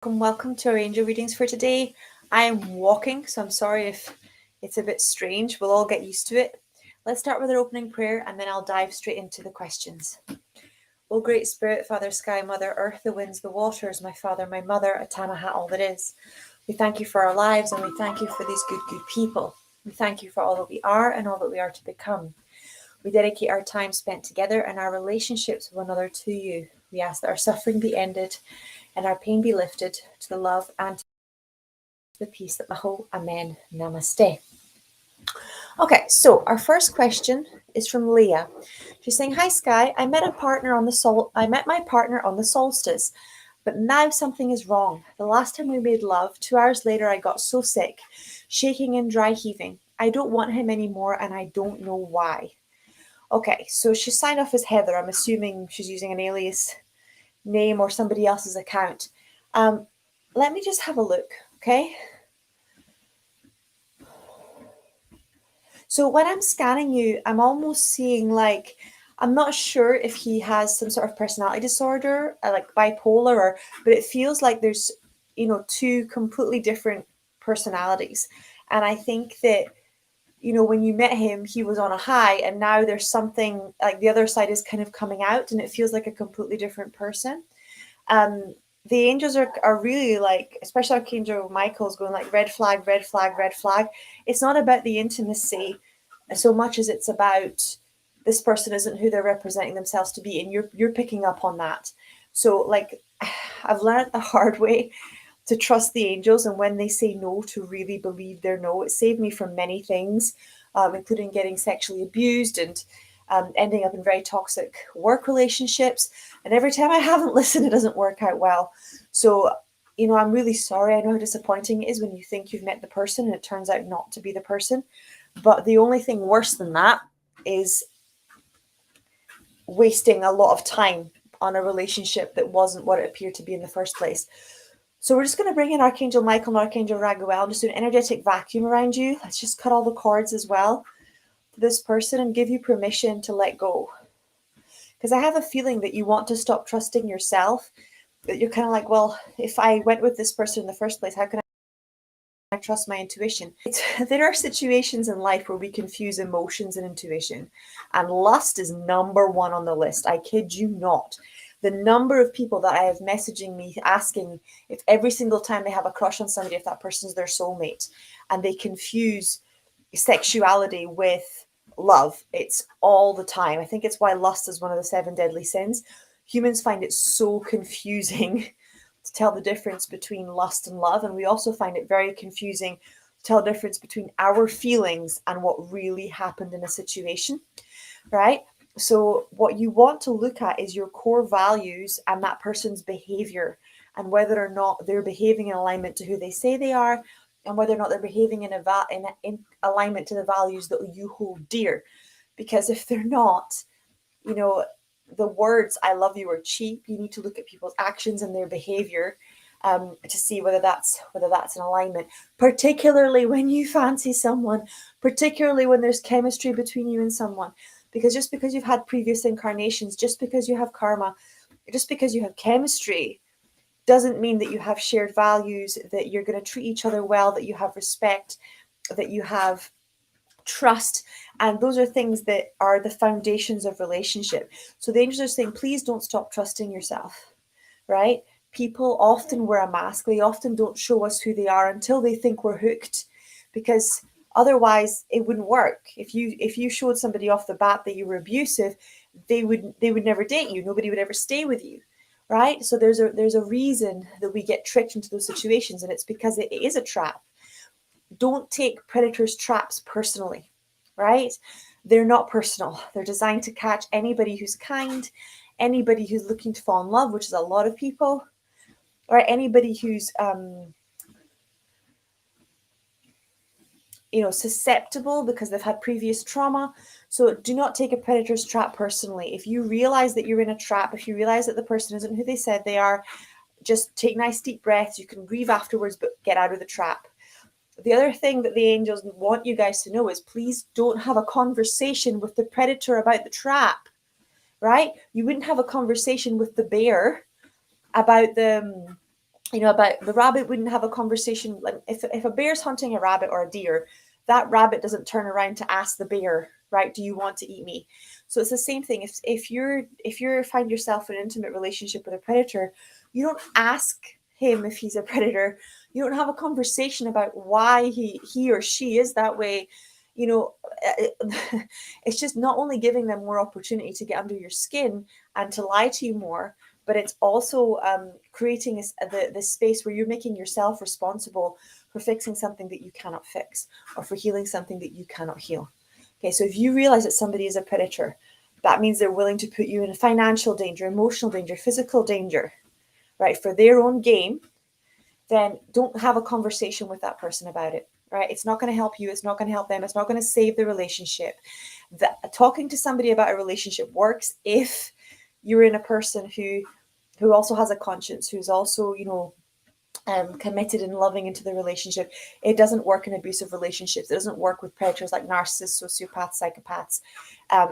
Welcome to our angel readings for today. I am walking, so I'm sorry if it's a bit strange. We'll all get used to it. Let's start with our opening prayer and then I'll dive straight into the questions. O Great Spirit, Father Sky, Mother Earth, the winds, the waters, my Father, my Mother, Atamaha, all that is. We thank you for our lives and we thank you for these good people. We thank you for all that we are and all that we are to become. We dedicate our time spent together and our relationships with one another to you. We ask that our suffering be ended and our pain be lifted to the love and to the peace that Maho. Amen. Namaste. Okay, so our first question is from Leah. She's saying, "Hi Sky, I met my partner on the solstice, but now something is wrong. The last time we made love, 2 hours later I got so sick, shaking and dry heaving. I don't want him anymore and I don't know why." Okay, so she signed off as Heather. I'm assuming she's using an alias name or somebody else's account. Let me just have a look, okay? So when I'm scanning you, I'm almost seeing I'm not sure if he has some sort of personality disorder, like bipolar, but it feels like there's, two completely different personalities. And I think that, when you met him, he was on a high and now there's something like the other side is kind of coming out and it feels like a completely different person. The angels are really especially Archangel Michael's going like red flag, red flag, red flag. It's not about the intimacy so much as it's about this person isn't who they're representing themselves to be, and you're picking up on that. So I've learned the hard way to trust the angels, and when they say no, to really believe their no. It saved me from many things, including getting sexually abused and ending up in very toxic work relationships. And every time I haven't listened, it doesn't work out well. So, I'm really sorry. I know how disappointing it is when you think you've met the person and it turns out not to be the person. But the only thing worse than that is wasting a lot of time on a relationship that wasn't what it appeared to be in the first place. So we're just going to bring in Archangel Michael and Archangel Raguel and just do an energetic vacuum around you. Let's just cut all the cords as well to this person and give you permission to let go. Because I have a feeling that you want to stop trusting yourself, that you're kind of like, well, if I went with this person in the first place, how can I trust my intuition? There are situations in life where we confuse emotions and intuition, and lust is number one on the list. I kid you not. The number of people that I have messaging me asking if every single time they have a crush on somebody, if that person's their soulmate, and they confuse sexuality with love. It's all the time. I think it's why lust is one of the 7 deadly sins. Humans find it so confusing to tell the difference between lust and love, and we also find it very confusing to tell the difference between our feelings and what really happened in a situation, right? So what you want to look at is your core values and that person's behavior, and whether or not they're behaving in alignment to who they say they are, and whether or not they're behaving in alignment to the values that you hold dear. Because if they're not, the words "I love you" are cheap. You need to look at people's actions and their behavior to see whether that's in alignment. Particularly when you fancy someone, particularly when there's chemistry between you and someone. Because just because you've had previous incarnations, just because you have karma, just because you have chemistry, doesn't mean that you have shared values, that you're going to treat each other well, that you have respect, that you have trust. And those are things that are the foundations of relationship. So the angels are saying, please don't stop trusting yourself, right? People often wear a mask. They often don't show us who they are until they think we're hooked, because otherwise it wouldn't work. If you showed somebody off the bat that you were abusive, they would never date you. Nobody would ever stay with you. Right? So there's a reason that we get tricked into those situations, and it's because it is a trap. Don't take predators' traps personally, right? They're not personal. They're designed to catch anybody who's kind, anybody who's looking to fall in love, which is a lot of people, or anybody who's susceptible because they've had previous trauma. So do not take a predator's trap personally. If you realize that you're in a trap, if you realize that the person isn't who they said they are, just take nice deep breaths. You can grieve afterwards, but get out of the trap. The other thing that the angels want you guys to know is please don't have a conversation with the predator about the trap, right? You wouldn't have a conversation with the bear about the about the rabbit wouldn't have a conversation. Like if a bear's hunting a rabbit or a deer, that rabbit doesn't turn around to ask the bear, right, do you want to eat me? So it's the same thing. If you find yourself in an intimate relationship with a predator, you don't ask him if he's a predator. You don't have a conversation about why he or she is that way. you know it's just not only giving them more opportunity to get under your skin and to lie to you more, but it's also creating the space where you're making yourself responsible for fixing something that you cannot fix, or for healing something that you cannot heal. Okay, so if you realize that somebody is a predator, that means they're willing to put you in financial danger, emotional danger, physical danger, right, for their own gain. Then don't have a conversation with that person about it, right? It's not going to help you. It's not going to help them. It's not going to save the relationship. Talking to somebody about a relationship works if you're in a person who also has a conscience, who's also, committed and loving into the relationship. It doesn't work in abusive relationships. It doesn't work with predators like narcissists, sociopaths, psychopaths.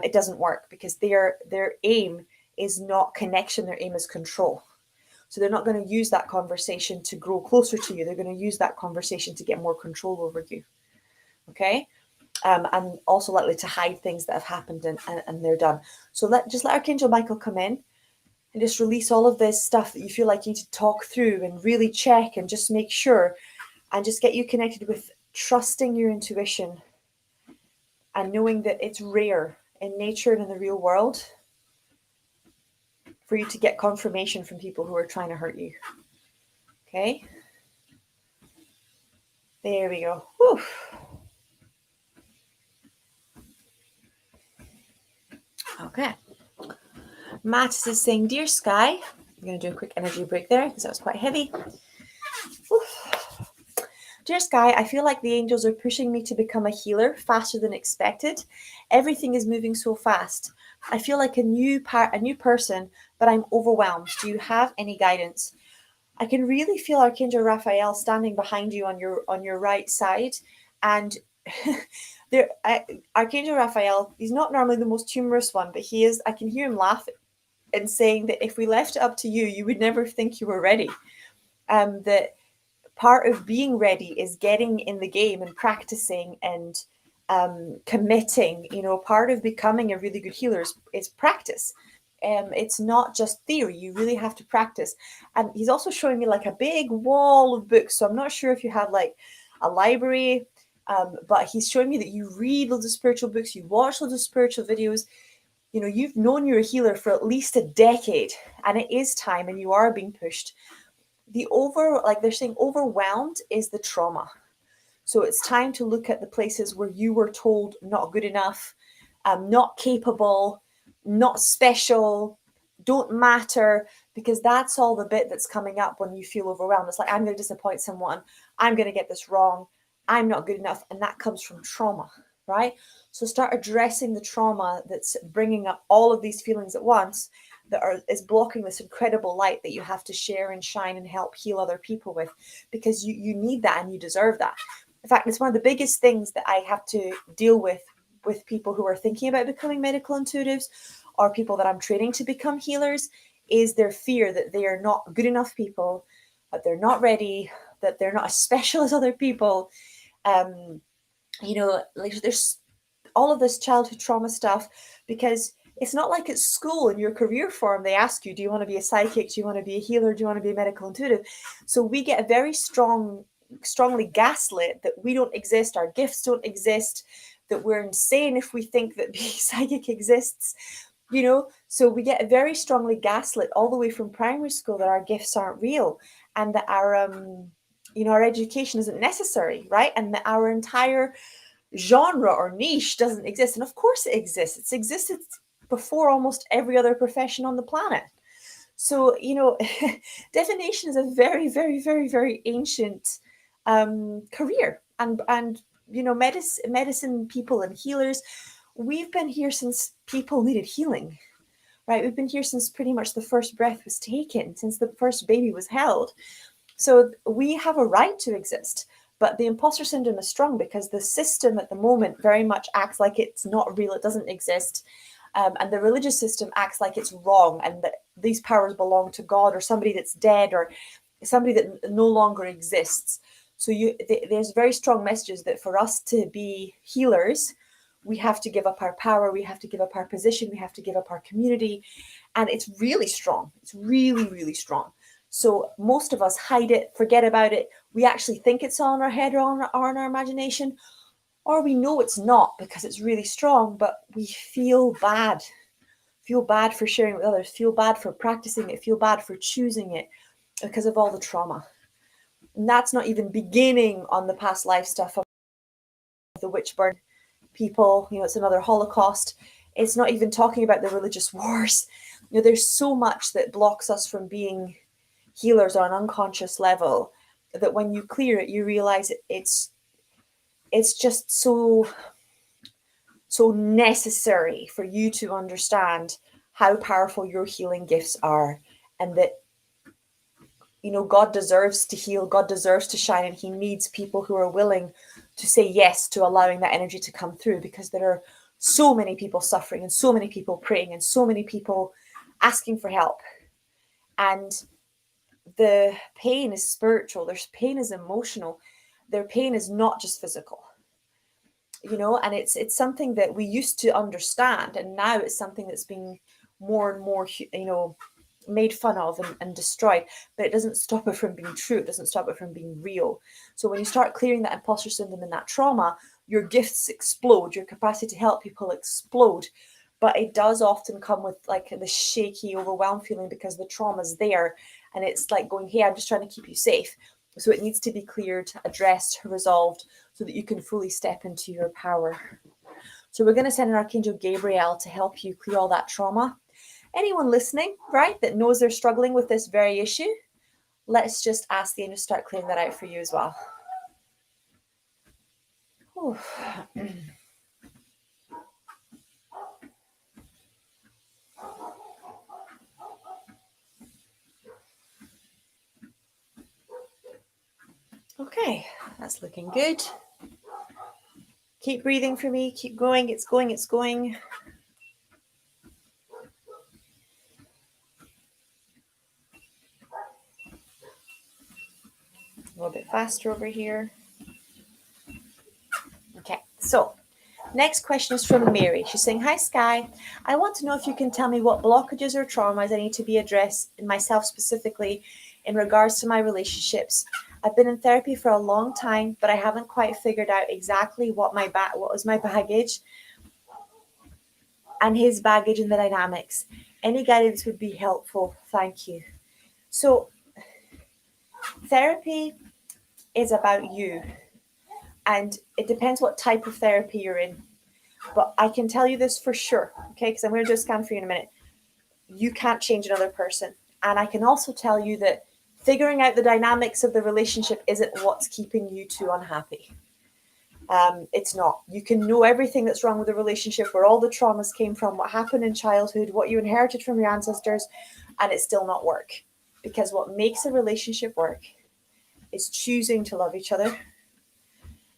It doesn't work because their aim is not connection. Their aim is control. So they're not going to use that conversation to grow closer to you. They're going to use that conversation to get more control over you. Okay? And also likely to hide things that have happened, and they're done. So let Archangel Michael come in and just release all of this stuff that you feel like you need to talk through and really check and just make sure, and just get you connected with trusting your intuition and knowing that it's rare in nature and in the real world for you to get confirmation from people who are trying to hurt you. Okay? There we go. Whew. Okay. Matt is saying, Dear Sky, I'm going to do a quick energy break there because that was quite heavy. Oof. Dear Sky, I feel like the angels are pushing me to become a healer faster than expected. Everything is moving so fast. I feel like a new person, but I'm overwhelmed. Do you have any guidance? I can really feel Archangel Raphael standing behind you on your right side, and there, Archangel Raphael, he's not normally the most humorous one, but he is. I can hear him laughing and saying that if we left it up to you, you would never think you were ready. That part of being ready is getting in the game and practicing and committing. Part of becoming a really good healer is practice. It's not just theory. You really have to practice. And he's also showing me like a big wall of books. So I'm not sure if you have like a library, but he's showing me that you read loads of spiritual books, you watch loads of spiritual videos. You've known you're a healer for at least a decade, and it is time, and you are being pushed. They're saying overwhelmed is the trauma. So it's time to look at the places where you were told not good enough, not capable, not special, don't matter, because that's all the bit that's coming up when you feel overwhelmed. It's like, I'm going to disappoint someone. I'm going to get this wrong. I'm not good enough. And that comes from trauma, right? So start addressing the trauma that's bringing up all of these feelings at once is blocking this incredible light that you have to share and shine and help heal other people with, because you need that and you deserve that. In fact, it's one of the biggest things that I have to deal with people who are thinking about becoming medical intuitives, or people that I'm training to become healers, is their fear that they are not good enough people, that they're not ready, that they're not as special as other people. Like there's all of this childhood trauma stuff, because it's not like at school in your career form they ask you, do you want to be a psychic, do you want to be a healer, do you want to be a medical intuitive? So we get a very strongly gaslit that we don't exist, our gifts don't exist, that we're insane if we think that being psychic exists. So we get very strongly gaslit all the way from primary school that our gifts aren't real, and that our education isn't necessary, right? And that our entire genre or niche doesn't exist. And of course it exists. It's existed before almost every other profession on the planet. So, divination is a very, very, very, very ancient career. And medicine people and healers, we've been here since people needed healing, right? We've been here since pretty much the first breath was taken, since the first baby was held. So we have a right to exist. But the imposter syndrome is strong because the system at the moment very much acts like it's not real, it doesn't exist. And the religious system acts like it's wrong and that these powers belong to God or somebody that's dead, or somebody that no longer exists. So there's very strong messages that for us to be healers, we have to give up our power, we have to give up our position, we have to give up our community. And it's really strong. It's really, really strong. So most of us hide it, forget about it. We actually think it's all in our head or in our imagination, or we know it's not because it's really strong, but we feel bad. Feel bad for sharing it with others, feel bad for practicing it, feel bad for choosing it because of all the trauma. And that's not even beginning on the past life stuff of the witch burn people, it's another Holocaust. It's not even talking about the religious wars. There's so much that blocks us from being healers on an unconscious level that when you clear it, you realize it's just so necessary for you to understand how powerful your healing gifts are, and that God deserves to heal, God deserves to shine, and he needs people who are willing to say yes to allowing that energy to come through, because there are so many people suffering and so many people praying and so many people asking for help. And the pain is spiritual, their pain is emotional, their pain is not just physical. And it's something that we used to understand, and now it's something that's being more and more made fun of and destroyed, but it doesn't stop it from being true. It doesn't stop it from being real. So when you start clearing that imposter syndrome and that trauma, your gifts explode, your capacity to help people explode. But it does often come with like the shaky, overwhelmed feeling because the trauma's there, and it's like going, hey, I'm just trying to keep you safe. So it needs to be cleared, addressed, resolved, so that you can fully step into your power. So we're going to send an Archangel Gabriel to help you clear all that trauma. Anyone listening, right, that knows they're struggling with this very issue, let's just ask the angel to start clearing that out for you as well. Okay, that's looking good. Keep breathing for me. Keep going. It's going. It's going. A little bit faster over here. Okay, so next question is from Mary. She's saying, hi, Sky. I want to know if you can tell me what blockages or traumas I need to be addressed in myself specifically in regards to my relationships. I've been in therapy for a long time, but I haven't quite figured out exactly what was my baggage and his baggage in the dynamics. Any guidance would be helpful. Thank you. So therapy is about you, and it depends what type of therapy you're in. But I can tell you this for sure, okay, because I'm going to do a scan for you in a minute. You can't change another person. And I can also tell you that figuring out the dynamics of the relationship isn't what's keeping you two unhappy. It's not. You can know everything that's wrong with the relationship, where all the traumas came from, what happened in childhood, what you inherited from your ancestors, and it still not work. Because what makes a relationship work is choosing to love each other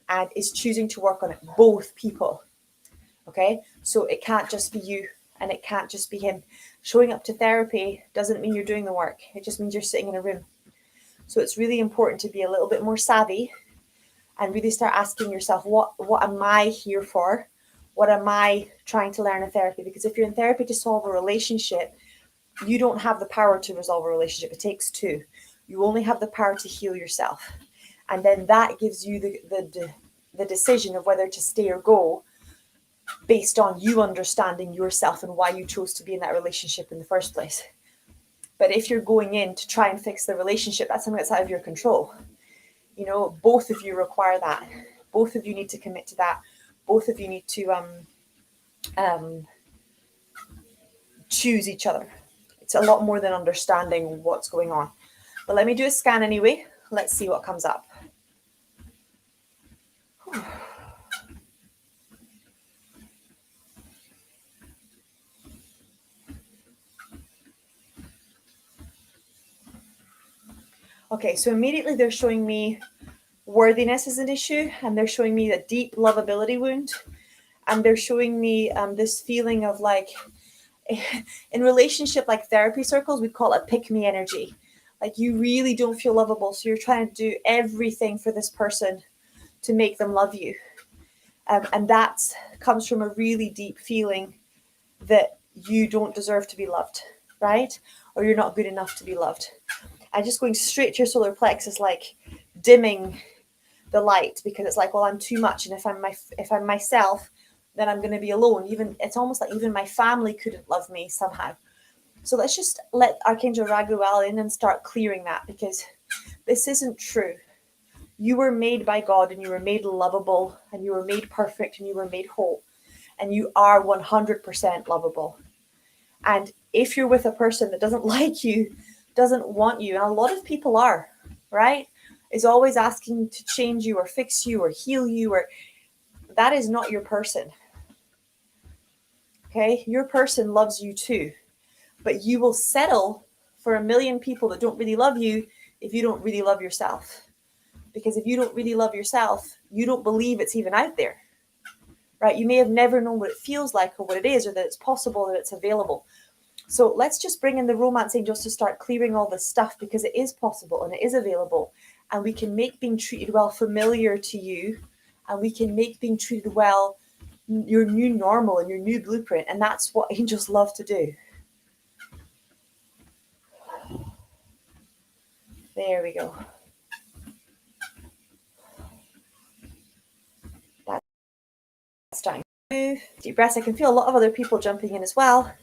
and is choosing to work on it, both people. Okay, so it can't just be you and it can't just be him. Showing up to therapy doesn't mean you're doing the work. It just means you're sitting in a room. So it's really important to be a little bit more savvy and really start asking yourself, what am I here for? What am I trying to learn in therapy? Because if you're in therapy to solve a relationship, you don't have the power to resolve a relationship. It takes two. You only have the power to heal yourself. And then that gives you the decision of whether to stay or go, based on you understanding yourself and why you chose to be in that relationship in the first place. But if you're going in to try and fix the relationship, that's something that's out of your control. Both of you require that. Both of you need to commit to that. Both of you need to choose each other. It's a lot more than understanding what's going on. But let me do a scan anyway. Let's see what comes up. Okay, so immediately they're showing me worthiness is an issue, and they're showing me a deep lovability wound, and they're showing me this feeling of like, in relationship, like therapy circles, we call it pick me energy. Like you really don't feel lovable. So you're trying to do everything for this person to make them love you. And that comes from a really deep feeling that you don't deserve to be loved, right? Or you're not good enough to be loved. And just going straight to your solar plexus, like dimming the light, because it's like, well, I'm too much. And if I'm myself, then I'm going to be alone. Even it's almost like even my family couldn't love me somehow. So let's just let Archangel Raguel in and start clearing that, because this isn't true. You were made by God, and you were made lovable, and you were made perfect, and you were made whole, and you are 100% lovable. And if you're with a person that doesn't like you, doesn't want you, and a lot of people are, right? Is always asking to change you or fix you or heal you, or that is not your person. Okay? Your person loves you too. But you will settle for a million people that don't really love you if you don't really love yourself. Because if you don't really love yourself, you don't believe it's even out there, right? You may have never known what it feels like or what it is, or that it's possible, that it's available. So let's just bring in the romance angels to start clearing all this stuff, because it is possible and it is available. And we can make being treated well familiar to you. And we can make being treated well your new normal and your new blueprint. And that's what angels love to do. There we go. That's time. Deep breaths. I can feel a lot of other people jumping in as well.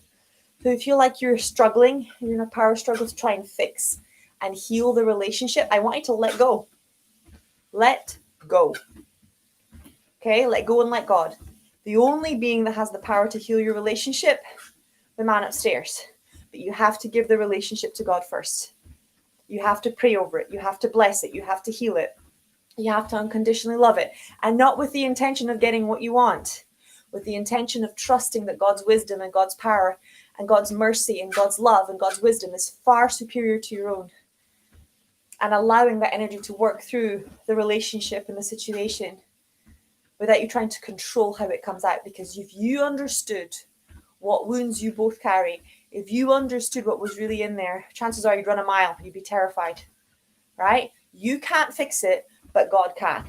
So if you feel like you're struggling, you're in a power struggle to try and fix and heal the relationship, I want you to let go. Let go. Okay, let go and let God. The only being that has the power to heal your relationship, the man upstairs. But you have to give the relationship to God first. You have to pray over it. You have to bless it. You have to heal it. You have to unconditionally love it. And not with the intention of getting what you want, with the intention of trusting that God's wisdom and God's power and God's mercy and God's love and God's wisdom is far superior to your own. And allowing that energy to work through the relationship and the situation without you trying to control how it comes out. Because if you understood what wounds you both carry, if you understood what was really in there, chances are you'd run a mile. You'd be terrified, right? You can't fix it, but God can.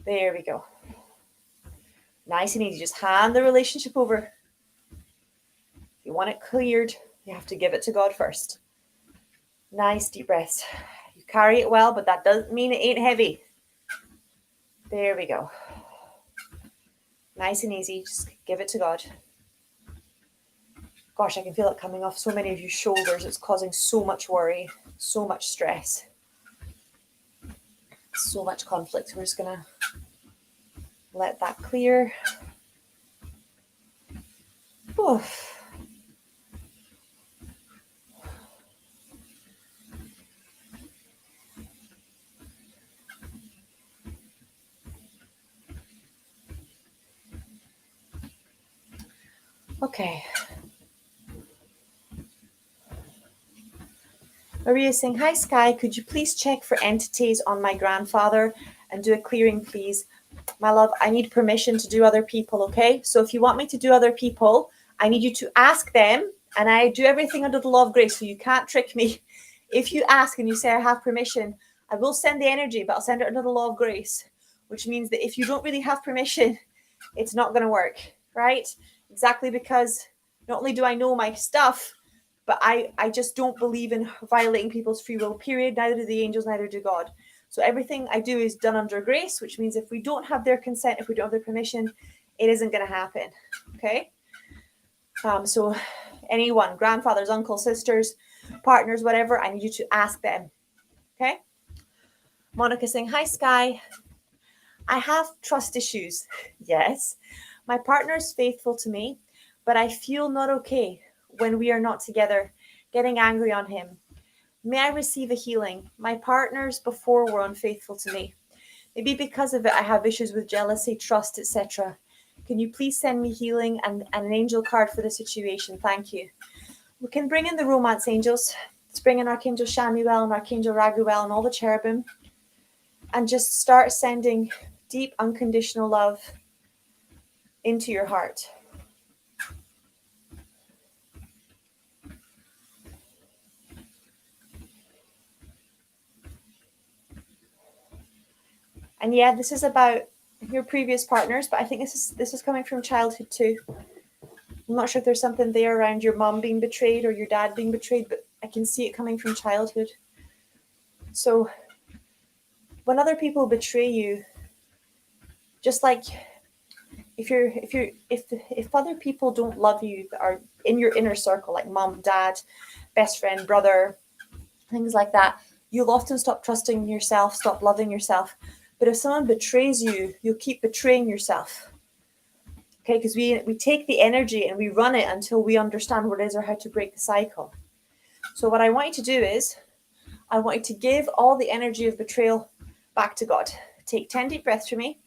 There we go. Nice and easy. Just hand the relationship over. If you want it cleared, you have to give it to God first. Nice deep breaths. You carry it well, but that doesn't mean it ain't heavy. There we go. Nice and easy. Just give it to God. Gosh, I can feel it coming off so many of your shoulders. It's causing so much worry, so much stress, so much conflict. We're just going to let that clear. Oof. Okay. Maria is saying, hi, Sky. Could you please check for entities on my grandfather and do a clearing, please? My love, I need permission to do other people, okay? So if you want me to do other people, I need you to ask them, and I do everything under the law of grace, so you can't trick me. If you ask and you say I have permission, I will send the energy, but I'll send it under the law of grace, which means that if you don't really have permission, it's not going to work, right? Exactly, because not only do I know my stuff, but I just don't believe in violating people's free will, period. Neither do the angels, neither do God. So everything I do is done under grace, which means if we don't have their consent, if we don't have their permission, it isn't going to happen, okay? So anyone, grandfathers, uncles, sisters, partners, whatever, I need you to ask them, okay? Monica saying, hi, Sky. I have trust issues. Yes. My partner is faithful to me, but I feel not okay when we are not together, getting angry on him. May I receive a healing? My partners before were unfaithful to me. Maybe because of it, I have issues with jealousy, trust, etc. Can you please send me healing and an angel card for the situation? Thank you. We can bring in the romance angels. Let's bring in Archangel Shamuel and Archangel Raguel and all the cherubim, and just start sending deep, unconditional love into your heart. And yeah, this is about your previous partners, but I think this is coming from childhood too. I'm not sure if there's something there around your mom being betrayed or your dad being betrayed, but I can see it coming from childhood. So when other people betray you, just like if other people don't love you that are in your inner circle, like mom, dad, best friend, brother, things like that, you'll often stop trusting yourself, stop loving yourself. But if someone betrays you, you'll keep betraying yourself. Okay, because we take the energy and we run it until we understand what it is or how to break the cycle. So what I want you to do is, I want you to give all the energy of betrayal back to God. Take 10 deep breaths for me.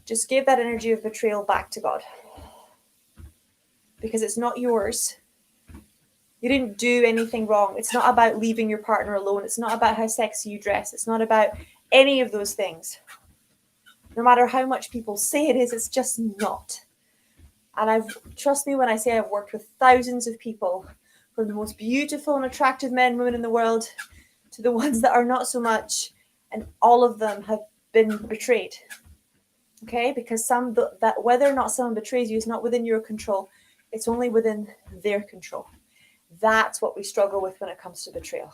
Just give that energy of betrayal back to God. Because it's not yours. You didn't do anything wrong. It's not about leaving your partner alone. It's not about how sexy you dress. It's not about any of those things. No matter how much people say it is, it's just not. And trust me when I say I've worked with thousands of people, from the most beautiful and attractive men and women in the world to the ones that are not so much, and all of them have been betrayed. Okay, because that whether or not someone betrays you is not within your control. It's only within their control. That's what we struggle with when it comes to betrayal.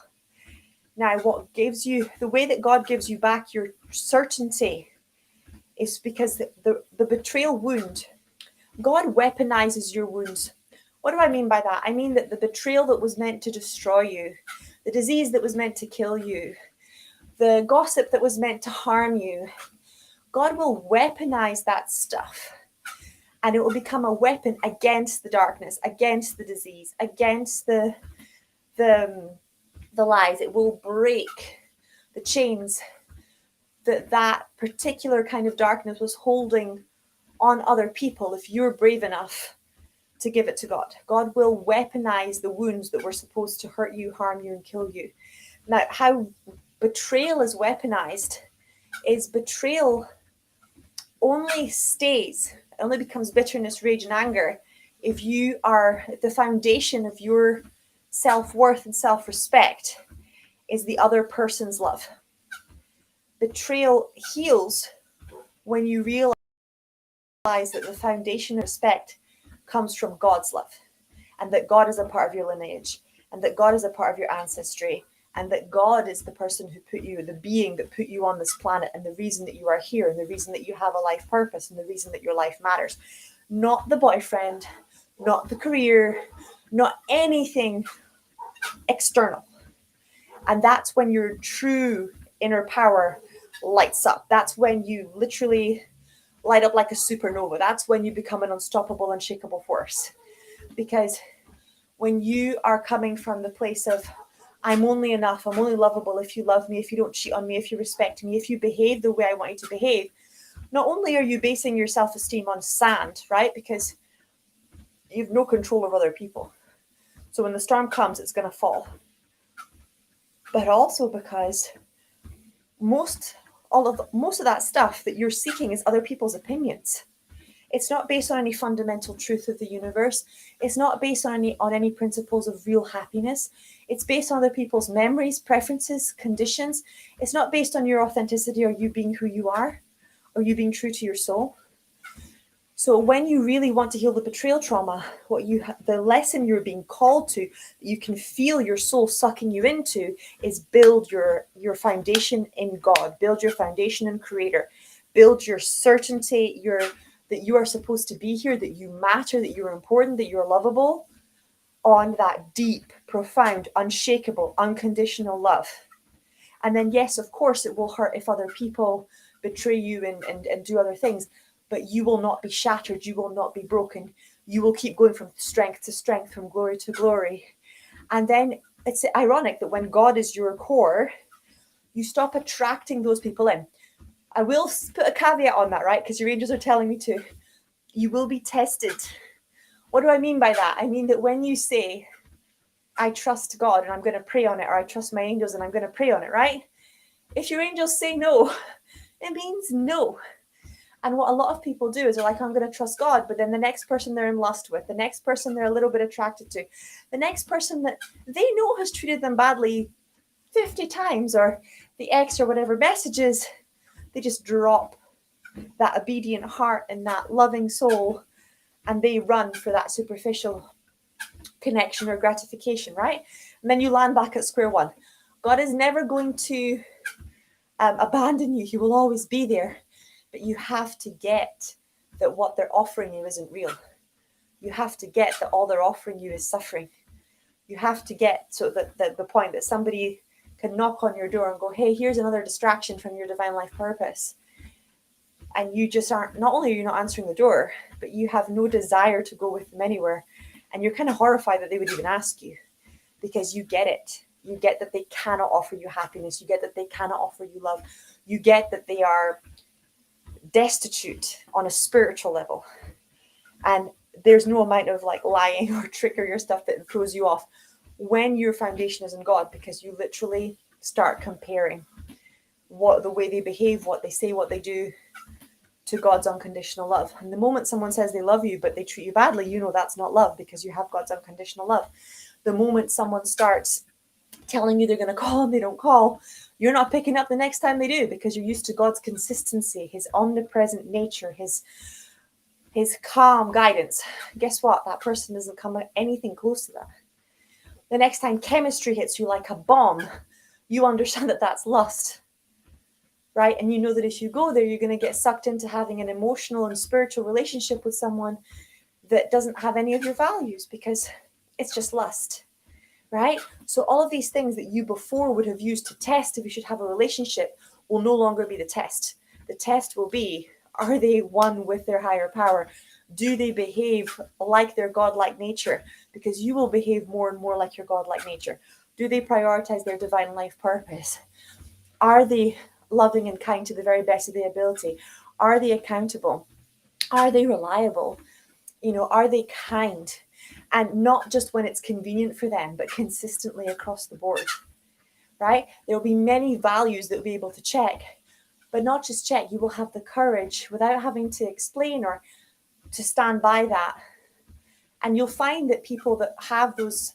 Now, what gives you, the way that God gives you back your certainty is because the betrayal wound, God weaponizes your wounds. What do I mean by that? I mean that the betrayal that was meant to destroy you, the disease that was meant to kill you, the gossip that was meant to harm you, God will weaponize that stuff. And it will become a weapon against the darkness, against the disease, against the lies. It will break the chains that particular kind of darkness was holding on other people if you're brave enough to give it to God. God will weaponize the wounds that were supposed to hurt you, harm you, and kill you. Now, how betrayal is weaponized is betrayal only becomes bitterness, rage, and anger if the foundation of your self-worth and self-respect is the other person's love. Betrayal heals when you realize that the foundation of respect comes from God's love, and that God is a part of your lineage, and that God is a part of your ancestry, and that God is the person who put you, the being that put you on this planet, and the reason that you are here, and the reason that you have a life purpose, and the reason that your life matters. Not the boyfriend, not the career, not anything external. And that's when your true inner power lights up. That's when you literally light up like a supernova. That's when you become an unstoppable, unshakable force. Because when you are coming from the place of, I'm only enough, I'm only lovable if you love me, if you don't cheat on me, if you respect me, if you behave the way I want you to behave, not only are you basing your self-esteem on sand, right? Because you have no control over other people. So when the storm comes, it's going to fall. But also because most of that stuff that you're seeking is other people's opinions. It's not based on any fundamental truth of the universe. It's not based on any principles of real happiness. It's based on other people's memories, preferences, conditions. It's not based on your authenticity or you being who you are or you being true to your soul. So when you really want to heal the betrayal trauma, the lesson you're being called to, that you can feel your soul sucking you into, is build your foundation in God, build your foundation in Creator, build your certainty, that you are supposed to be here, that you matter, that you're important, that you're lovable, on that deep, profound, unshakable, unconditional love. And then, yes, of course, it will hurt if other people betray you and do other things, but you will not be shattered. You will not be broken. You will keep going from strength to strength, from glory to glory. And then it's ironic that when God is your core, you stop attracting those people in. I will put a caveat on that, right? Because your angels are telling me to. You will be tested. What do I mean by that? I mean that when you say, I trust God and I'm going to pray on it, or I trust my angels and I'm going to pray on it, right? If your angels say no, it means no. And what a lot of people do is they're like, I'm going to trust God, but then the next person they're in lust with, the next person they're a little bit attracted to, the next person that they know has treated them badly 50 times, or the ex or whatever messages, They just drop that obedient heart and that loving soul, and they run for that superficial connection or gratification, right? And then you land back at square one. God is never going to abandon you. He will always be there. But you have to get that what they're offering you isn't real. You have to get that all they're offering you is suffering. You have to get so that the point that somebody can knock on your door and go, hey, here's another distraction from your divine life purpose. And you just aren't, not only are you not answering the door, but you have no desire to go with them anywhere. And you're kind of horrified that they would even ask you, because you get it. You get that they cannot offer you happiness. You get that they cannot offer you love. You get that they are destitute on a spiritual level. And there's no amount of like lying or trickery or stuff that throws you off when your foundation is in God, because you literally start comparing what the way they behave, what they say, what they do to God's unconditional love. And the moment someone says they love you, but they treat you badly, you know that's not love, because you have God's unconditional love. The moment someone starts telling you they're going to call and they don't call, you're not picking up the next time they do, because you're used to God's consistency, his omnipresent nature, his calm guidance. Guess what? That person doesn't come anything close to that. The next time chemistry hits you like a bomb, you understand that that's lust, right? And you know that if you go there, you're going to get sucked into having an emotional and spiritual relationship with someone that doesn't have any of your values, because it's just lust, right? So all of these things that you before would have used to test if you should have a relationship will no longer be the test. The test will be, are they one with their higher power? Do they behave like their godlike nature? Because you will behave more and more like your godlike nature. Do they prioritize their divine life purpose? Are they loving and kind to the very best of their ability? Are they accountable? Are they reliable? Are they kind? And not just when it's convenient for them, but consistently across the board, right? There will be many values that will be able to check, but not just check. You will have the courage without having to explain or to stand by that. And you'll find that people that have those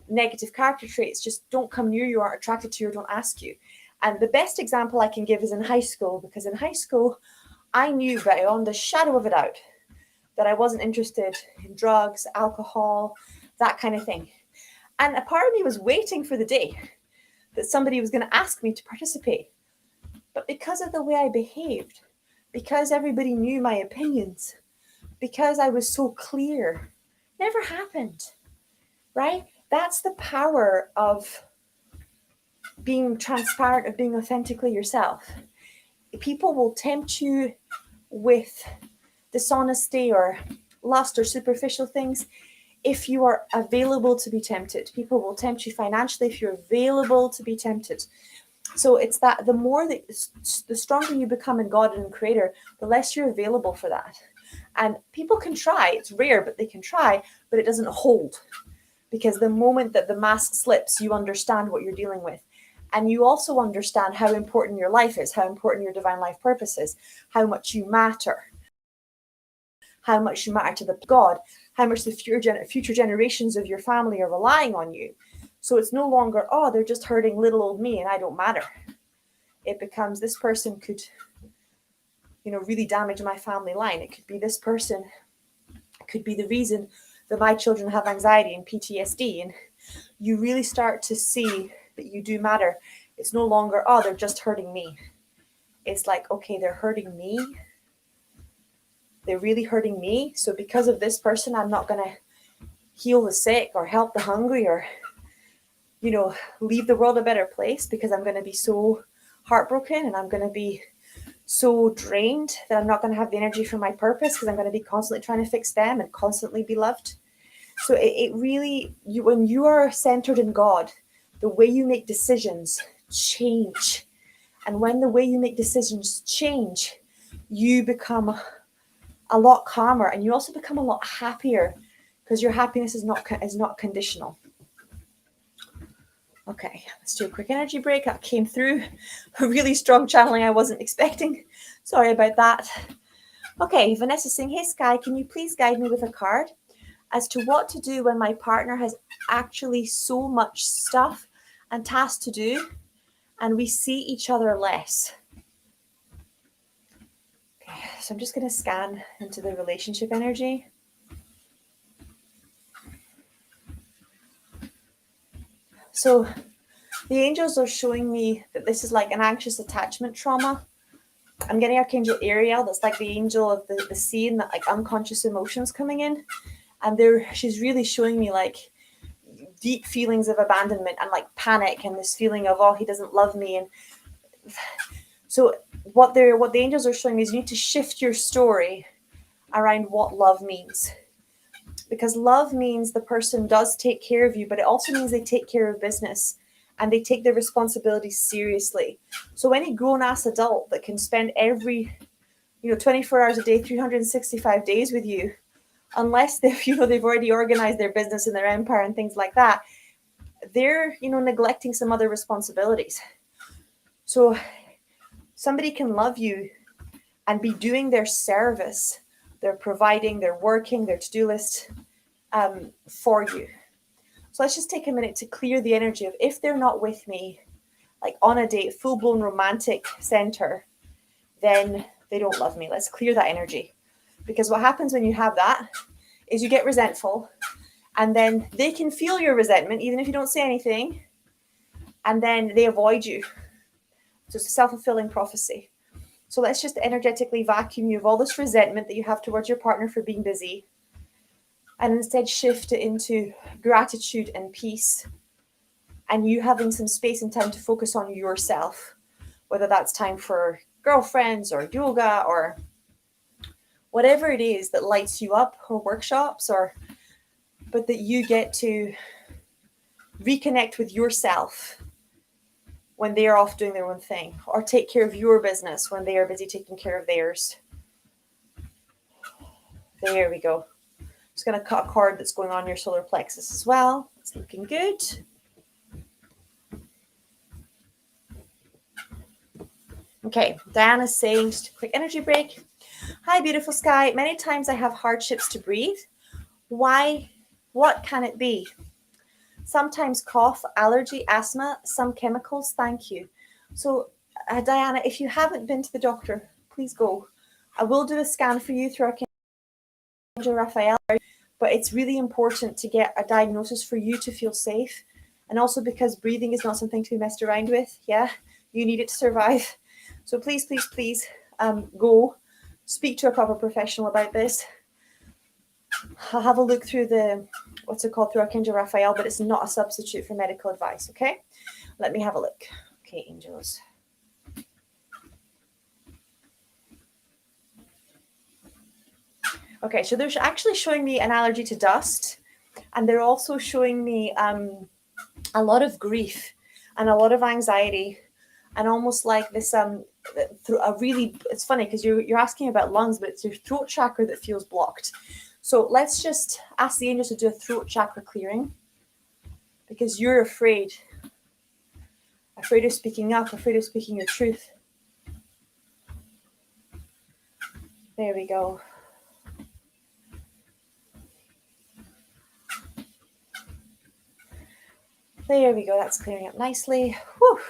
negative character traits just don't come near you, aren't attracted to you, or don't ask you. And the best example I can give is in high school, because in high school, I knew beyond a shadow of a doubt that I wasn't interested in drugs, alcohol, that kind of thing. And a part of me was waiting for the day that somebody was going to ask me to participate. But because of the way I behaved, because everybody knew my opinions, because I was so clear, never happened, right? That's the power of being transparent, of being authentically yourself. People will tempt you with dishonesty or lust or superficial things if you are available to be tempted. People will tempt you financially if you're available to be tempted. So it's that the stronger you become in God and in Creator, the less you're available for that. And people can try. It's rare, but they can try, but it doesn't hold. Because the moment that the mask slips, you understand what you're dealing with. And you also understand how important your life is, how important your divine life purpose is, how much you matter to the God, how much the future generations of your family are relying on you. So it's no longer, oh, they're just hurting little old me and I don't matter. It becomes, this person could, really damage my family line. It could be this person, it could be the reason that my children have anxiety and PTSD. And you really start to see that you do matter. It's no longer, oh, they're just hurting me. It's like, okay, they're hurting me. They're really hurting me. So because of this person, I'm not going to heal the sick or help the hungry or, leave the world a better place, because I'm going to be so heartbroken and I'm going to be so drained that I'm not going to have the energy for my purpose, because I'm going to be constantly trying to fix them and constantly be loved. So it really, when you are centered in God, the way you make decisions change. And when the way you make decisions change, you become a lot calmer, and you also become a lot happier, because your happiness is not conditional. Okay, let's do a quick energy break. That came through a really strong channeling I wasn't expecting. Sorry about that. Okay, Vanessa saying, hey Sky, can you please guide me with a card as to what to do when my partner has actually so much stuff and tasks to do and we see each other less? So I'm just going to scan into the relationship energy. So the angels are showing me that this is like an anxious attachment trauma. I'm getting Archangel Ariel, that's like the angel of the sea, and that like unconscious emotions coming in. And she's really showing me like deep feelings of abandonment and like panic and this feeling of, oh, he doesn't love me. And so what the angels are showing me is you need to shift your story around what love means. Because love means the person does take care of you, but it also means they take care of business and they take their responsibilities seriously. So any grown-ass adult that can spend every 24 hours a day, 365 days with you, unless they've already organized their business and their empire and things like that, they're neglecting some other responsibilities. So somebody can love you and be doing their service, they're providing, they're working, their to-do list for you. So let's just take a minute to clear the energy of, if they're not with me, like on a date, full-blown romantic center, then they don't love me. Let's clear that energy. Because what happens when you have that is you get resentful, and then they can feel your resentment even if you don't say anything, and then they avoid you. So it's a self-fulfilling prophecy. So let's just energetically vacuum you of all this resentment that you have towards your partner for being busy, and instead shift it into gratitude and peace, and you having some space and time to focus on yourself, whether that's time for girlfriends or yoga or whatever it is that lights you up, or workshops, but that you get to reconnect with yourself when they're off doing their own thing, or take care of your business when they are busy taking care of theirs. There we go. Just going to cut a cord that's going on your solar plexus as well. It's looking good. Okay, Diana's saying, just a quick energy break. Hi, beautiful sky. Many times I have hardships to breathe. Why? What can it be? Sometimes cough, allergy, asthma, some chemicals. Thank you. So, Diana, if you haven't been to the doctor, please go. I will do a scan for you through Archangel Raphael, but it's really important to get a diagnosis for you to feel safe. And also because breathing is not something to be messed around with. Yeah, you need it to survive. So please, please, please go speak to a proper professional about this. I'll have a look through through Archangel Raphael, but it's not a substitute for medical advice, okay? Let me have a look. Okay, angels. Okay, so they're actually showing me an allergy to dust, and they're also showing me a lot of grief and a lot of anxiety, and almost like this it's funny because you're asking about lungs, but it's your throat chakra that feels blocked. So let's just ask the angels to do a throat chakra clearing, because you're afraid of speaking up, afraid of speaking your truth. There we go. There we go. That's clearing up nicely. Whew.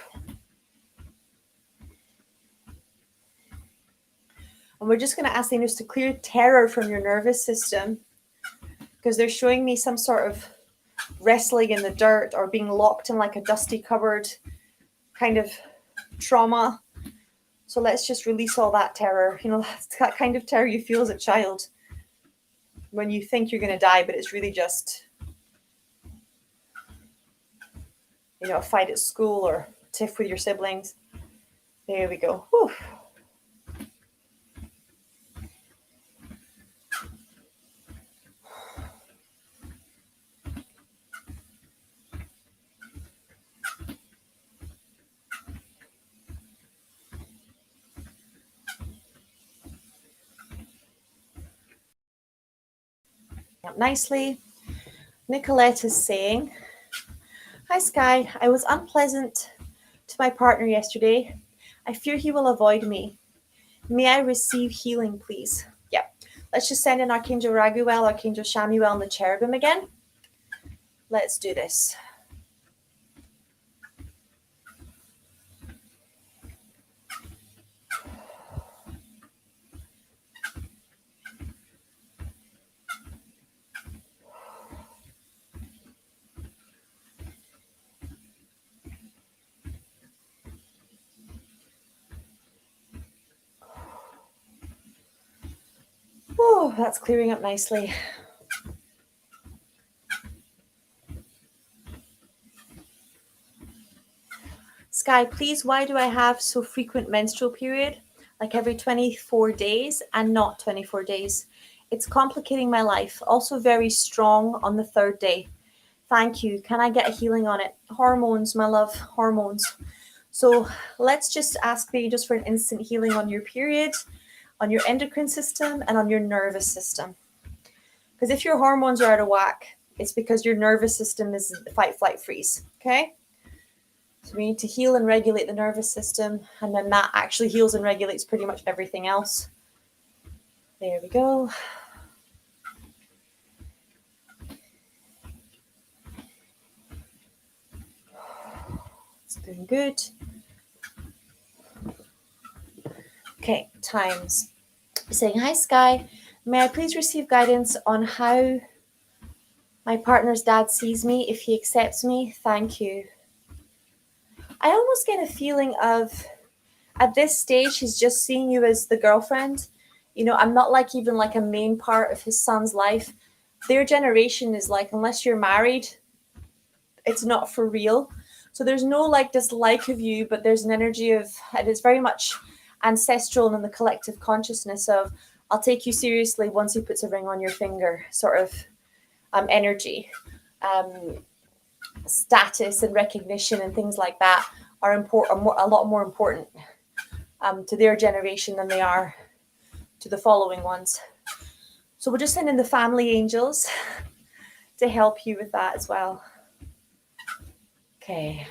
And we're just going to ask the angels to clear terror from your nervous system, because they're showing me some sort of wrestling in the dirt or being locked in like a dusty cupboard kind of trauma. So let's just release all that terror. That kind of terror you feel as a child when you think you're going to die, but it's really just, a fight at school or tiff with your siblings. There we go. Whew. Up nicely. Nicolette is saying, hi Sky, I was unpleasant to my partner yesterday. I fear he will avoid me. May I receive healing, please? Yeah. Let's just send in Archangel Raguel, Archangel Shamuel, and the cherubim again. Let's do this. Oh, that's clearing up nicely. Sky, please, why do I have so frequent menstrual period? Like every 24 days and not 24 days. It's complicating my life. Also very strong on the 3rd day. Thank you. Can I get a healing on it? Hormones, my love, hormones. So let's just ask the angels for an instant healing on your period, on your endocrine system, and on your nervous system. Because if your hormones are out of whack, it's because your nervous system is fight, flight, freeze. Okay? So we need to heal and regulate the nervous system, and then that actually heals and regulates pretty much everything else. There we go. It's doing good. Okay, times. Saying, hi, Sky. May I please receive guidance on how my partner's dad sees me, if he accepts me? Thank you. I almost get a feeling of, at this stage, he's just seeing you as the girlfriend. You know, I'm not like even like a main part of his son's life. Their generation is like, unless you're married, it's not for real. So there's no like dislike of you, but there's an energy of, and it's very much ancestral and in the collective consciousness of, I'll take you seriously once he puts a ring on your finger, sort of energy. Status and recognition and things like that are important, a lot more important to their generation than they are to the following ones. So we'll just send in the family angels to help you with that as well. Okay.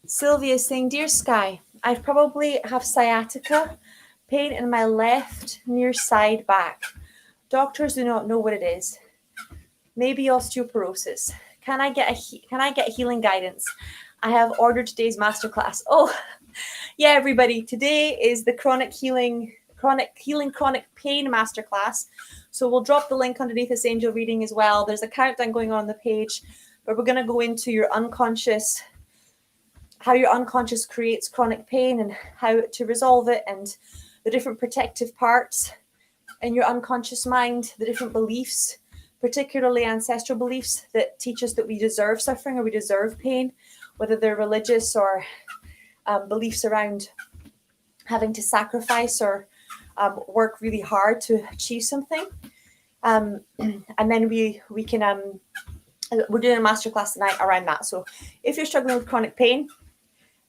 Sylvia is saying, dear Sky, I probably have sciatica, pain in my left near side back. Doctors do not know what it is. Maybe osteoporosis. Can I get healing guidance? I have ordered today's masterclass. Oh, yeah, everybody. Today is the chronic pain masterclass. So we'll drop the link underneath this angel reading as well. There's a countdown going on the page, but we're going to go into your unconscious, how your unconscious creates chronic pain and how to resolve it, and the different protective parts in your unconscious mind, the different beliefs, particularly ancestral beliefs that teach us that we deserve suffering or we deserve pain, whether they're religious or beliefs around having to sacrifice or work really hard to achieve something. And then we can, we're doing a masterclass tonight around that. So if you're struggling with chronic pain,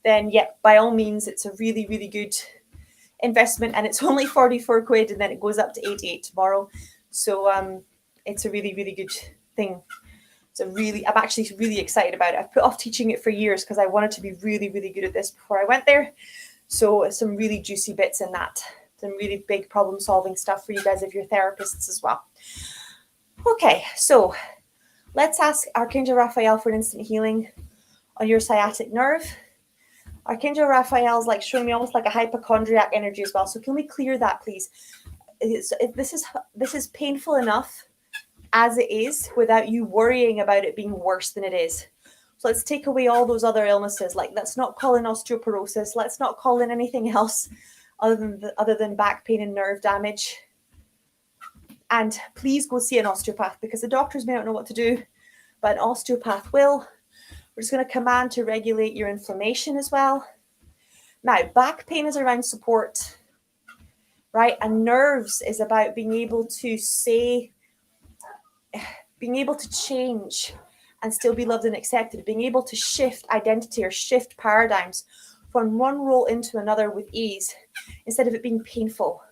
then yeah, by all means, it's a really, really good investment, and it's only 44 quid, and then it goes up to 88 tomorrow. So it's a really, really good thing. I'm actually really excited about it. I've put off teaching it for years because I wanted to be really, really good at this before I went there. So some really juicy bits in that. Some really big problem solving stuff for you guys if you're therapists as well. Okay, so let's ask Archangel Raphael for an instant healing on your sciatic nerve. Archangel Raphael is like showing me almost like a hypochondriac energy as well. So can we clear that, please? This is painful enough as it is without you worrying about it being worse than it is. So let's take away all those other illnesses. Like, let's not call in osteoporosis. Let's not call in anything else other than back pain and nerve damage. And please go see an osteopath, because the doctors may not know what to do, but an osteopath will. We're just going to command to regulate your inflammation as well. Now, back pain is around support, right? And nerves is about being able to change and still be loved and accepted, being able to shift identity or shift paradigms from one role into another with ease instead of it being painful.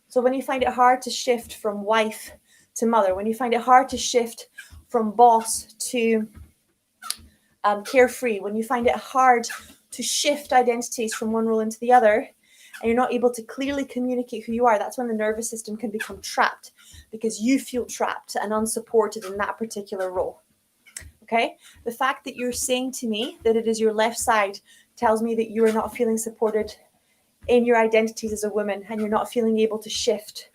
So when you find it hard to shift from wife to mother, when you find it hard to shift from boss to carefree, when you find it hard to shift identities from one role into the other, and you're not able to clearly communicate who you are, that's when the nervous system can become trapped, because you feel trapped and unsupported in that particular role. Okay? The fact that you're saying to me that it is your left side tells me that you are not feeling supported in your identities as a woman, and you're not feeling able to shift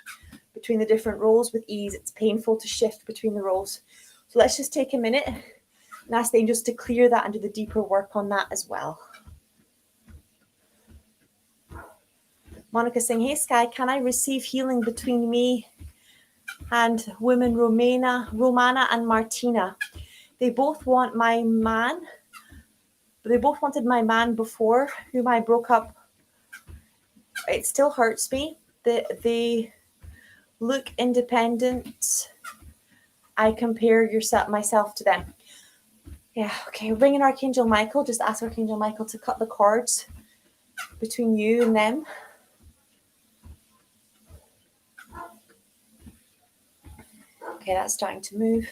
between the different roles with ease. It's painful to shift between the roles. So let's just take a minute and ask the angels to clear that and do the deeper work on that as well. Monica saying, hey Sky, can I receive healing between me and women Romana and Martina? They both want my man. They both wanted my man before, whom I broke up. It still hurts me. They look independent. I compare myself to them. Yeah, okay, we're bringing Archangel Michael. Just ask Archangel Michael to cut the cords between you and them. Okay, that's starting to move.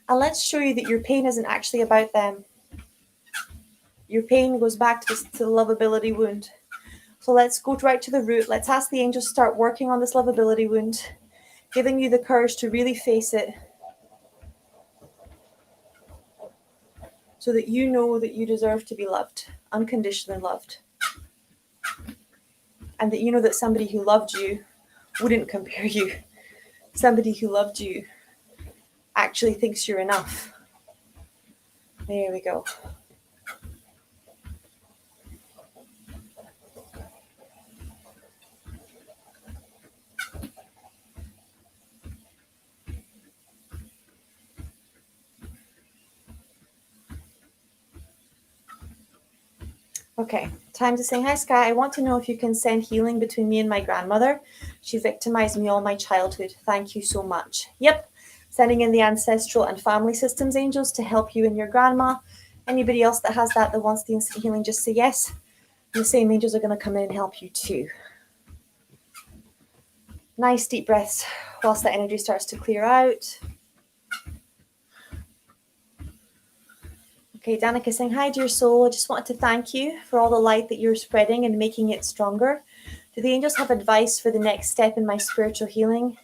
And let's show you that your pain isn't actually about them. Your pain goes back to the lovability wound. So let's go right to the root. Let's ask the angels to start working on this lovability wound, giving you the courage to really face it, so that you know that you deserve to be loved, unconditionally loved. And that you know that somebody who loved you wouldn't compare you. Somebody who loved you actually thinks you're enough. There we go. Okay, time to say, hi Sky, I want to know if you can send healing between me and my grandmother. She victimized me all my childhood. Thank you so much. Yep, sending in the ancestral and family systems angels to help you and your grandma. Anybody else that has that wants the instant healing, just say yes. And the same angels are going to come in and help you too. Nice deep breaths whilst that energy starts to clear out. Okay, Danica saying, hi dear soul, I just wanted to thank you for all the light that you're spreading and making it stronger. Do the angels have advice for the next step in my spiritual healing?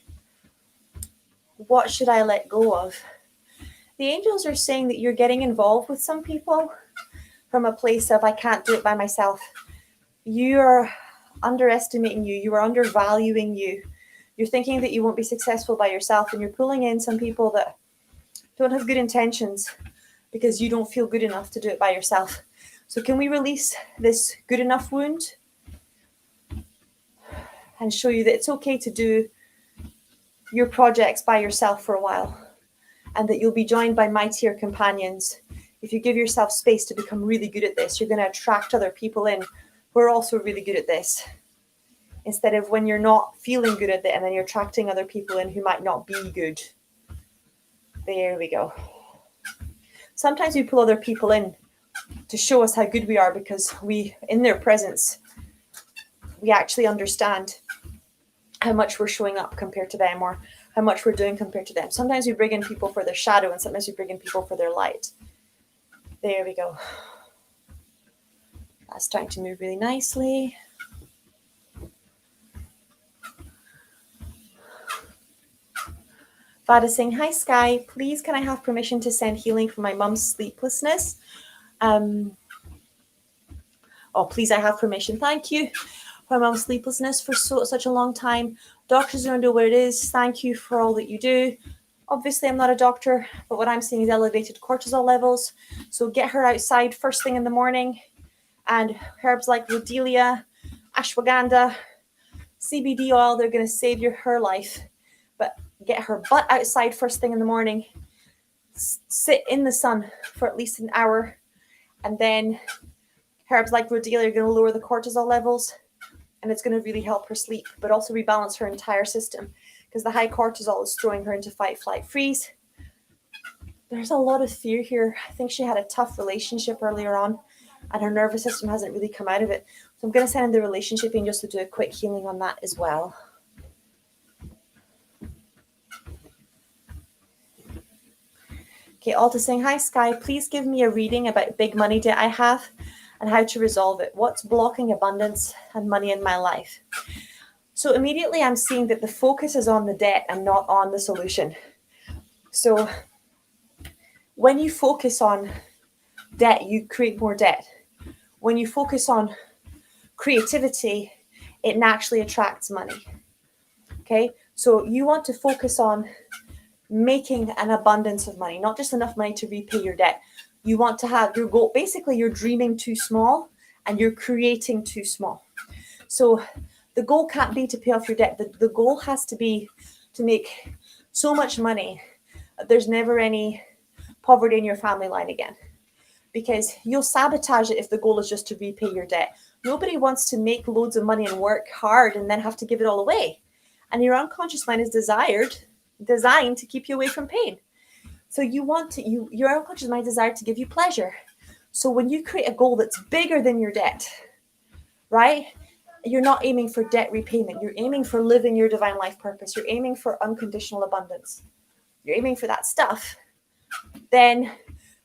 What should I let go of? The angels are saying that you're getting involved with some people from a place of, I can't do it by myself. You're underestimating you. You are undervaluing you. You're thinking that you won't be successful by yourself, and you're pulling in some people that don't have good intentions because you don't feel good enough to do it by yourself. So can we release this good enough wound and show you that it's okay to do your projects by yourself for a while, and that you'll be joined by mightier companions. If you give yourself space to become really good at this, you're going to attract other people in who are also really good at this, instead of when you're not feeling good at it and then you're attracting other people in who might not be good. There we go. Sometimes we pull other people in to show us how good we are, because we, in their presence, we actually understand how much we're showing up compared to them, or how much we're doing compared to them. Sometimes we bring in people for their shadow, and sometimes we bring in people for their light. There we go. That's starting to move really nicely. Vada saying, hi Sky, please can I have permission to send healing for my mum's sleeplessness? Please, I have permission. Thank you. For my mum's sleeplessness for such a long time. Doctors don't know what it is. Thank you for all that you do. Obviously, I'm not a doctor, but what I'm seeing is elevated cortisol levels. So get her outside first thing in the morning, and herbs like rhodelia, ashwagandha, CBD oil, they're going to save her life. But get her butt outside first thing in the morning, sit in the sun for at least an hour, and then herbs like rhodelia are going to lower the cortisol levels, and it's going to really help her sleep, but also rebalance her entire system, because the high cortisol is throwing her into fight, flight, freeze. There's a lot of fear here. I think she had a tough relationship earlier on, and her nervous system hasn't really come out of it. So I'm going to send in the relationship angels to do a quick healing on that as well. Okay, Alta saying, hi Sky, please give me a reading about big money debt I have and how to resolve it. What's blocking abundance and money in my life? So immediately I'm seeing that the focus is on the debt and not on the solution. So when you focus on debt, you create more debt. When you focus on creativity, it naturally attracts money. Okay, so you want to focus on making an abundance of money, not just enough money to repay your debt. You want to have your goal. Basically, you're dreaming too small and you're creating too small. So the goal can't be to pay off your debt. The goal has to be to make so much money that there's never any poverty in your family line again, because you'll sabotage it if the goal is just to repay your debt. Nobody wants to make loads of money and work hard and then have to give it all away. And your unconscious mind is designed to keep you away from pain. So your unconscious mind desired to give you pleasure. So when you create a goal that's bigger than your debt, right? You're not aiming for debt repayment. You're aiming for living your divine life purpose. You're aiming for unconditional abundance. You're aiming for that stuff. Then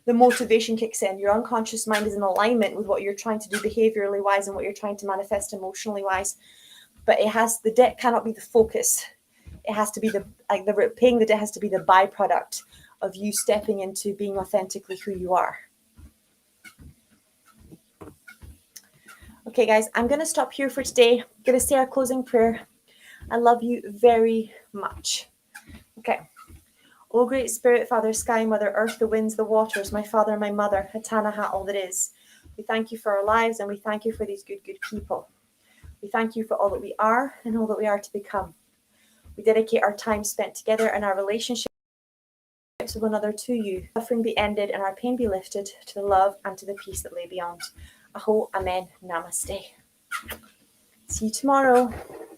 the motivation kicks in. Your unconscious mind is in alignment with what you're trying to do behaviorally wise and what you're trying to manifest emotionally wise. But the debt cannot be the focus. It has to be paying the debt has to be the byproduct of you stepping into being authentically who you are. Okay, guys, I'm going to stop here for today. I'm going to say our closing prayer. I love you very much. Okay. O great Spirit, Father, Sky, Mother, Earth, the winds, the waters, my Father, my Mother, Hatanaha, all that is. We thank you for our lives, and we thank you for these good people. We thank you for all that we are and all that we are to become. We dedicate our time spent together and our relationships with one another to you. Suffering be ended and our pain be lifted to the love and to the peace that lay beyond. Aho, Amen, Namaste. See you tomorrow.